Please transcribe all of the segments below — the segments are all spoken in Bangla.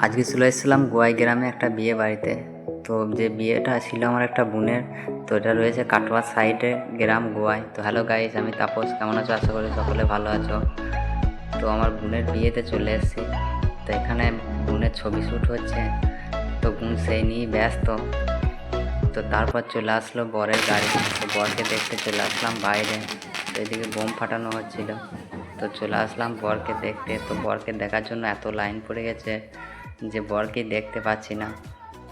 আজকে চলে এসেছিলাম গোয়াই গ্রামে একটা বিয়ে বাড়িতে। তো যে বিয়েটা ছিল আমার একটা বোনের, তো এটা রয়েছে কাটোয়া সাইডে, গ্রাম গোয়ায়। তো হ্যালো গাইস, আমি তাপস, কেমন আছো? আশা করি সকলে ভালো আছো। তো আমার বোনের বিয়েতে চলে এসেছি। তো এখানে বোনের ছবি শ্যুট হচ্ছে, তো বোন সেই নিয়েই ব্যস্ত। তো তারপর চলে আসলো বরের গাড়ি, তো বরকে দেখতে চলে আসলাম বাইরে। তো এদিকে বোম ফাটানো হচ্ছিল, তো চলে আসলাম বরকে দেখতে। তো বরকে দেখার জন্য এত লাইন পড়ে গেছে যে বরকে দেখতে পাচ্ছি না।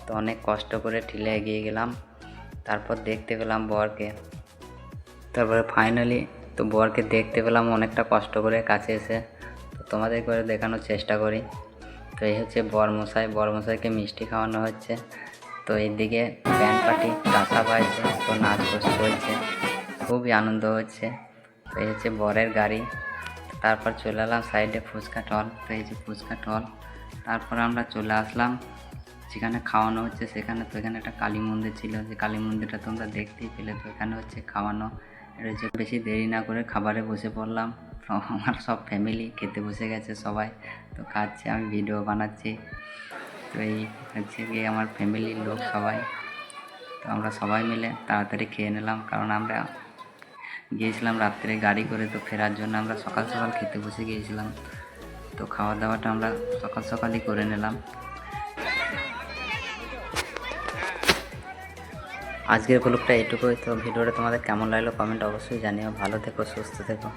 তো অনেক কষ্ট করে ঠেলে এগিয়ে গেলাম, তারপর দেখতে পেলাম বরকে। তারপরে ফাইনালি তো বরকে দেখতে পেলাম অনেকটা কষ্ট করে কাছে এসে। তো তোমাদের করে দেখানোর চেষ্টা করি। তো এই হচ্ছে বরমশাইকে মিষ্টি খাওয়ানো হচ্ছে। তো এইদিকে ব্যান্ড পার্টি রাসা পাইছে, তো নাচ চলছে, খুবই আনন্দ হচ্ছে। তো এই হচ্ছে বরের গাড়ি। তারপর চলে এলাম সাইডে ফুচকা টল। তো এই যে ফুচকা টল। তারপর আমরা চলে আসলাম যেখানে খাওয়ানো হচ্ছে সেখানে। তো এখানে একটা কালী মন্দির ছিল, যে কালী মন্দিরটা তোমরা দেখতেই পেলে। তো এখানে হচ্ছে খাওয়ানো। এটা হচ্ছে বেশি দেরি না করে খাবারে বসে পড়লাম। আমার সব ফ্যামিলি খেতে বসে গেছে সবাই, তো খাচ্ছে, আমি ভিডিও বানাচ্ছি। তো এই হচ্ছে গিয়ে আমার ফ্যামিলির লোক সবাই। তো আমরা সবাই মিলে তাড়াতাড়ি খেয়ে নিলাম, কারণ আমরা গিয়েছিলাম রাত্রে গাড়ি করে। তো ফেরার জন্য আমরা সকাল সকাল খেতে বসে গিয়েছিলাম। তো খাওয়া দাওয়াটা আমরা সকাল সকালই করে নিলাম। আজকের ব্লগটা এইটুকুই। তো ভিডিওটা তোমাদের কেমন লাগলো কমেন্ট অবশ্যই জানিও। ভালো থেকো, সুস্থ থেকো।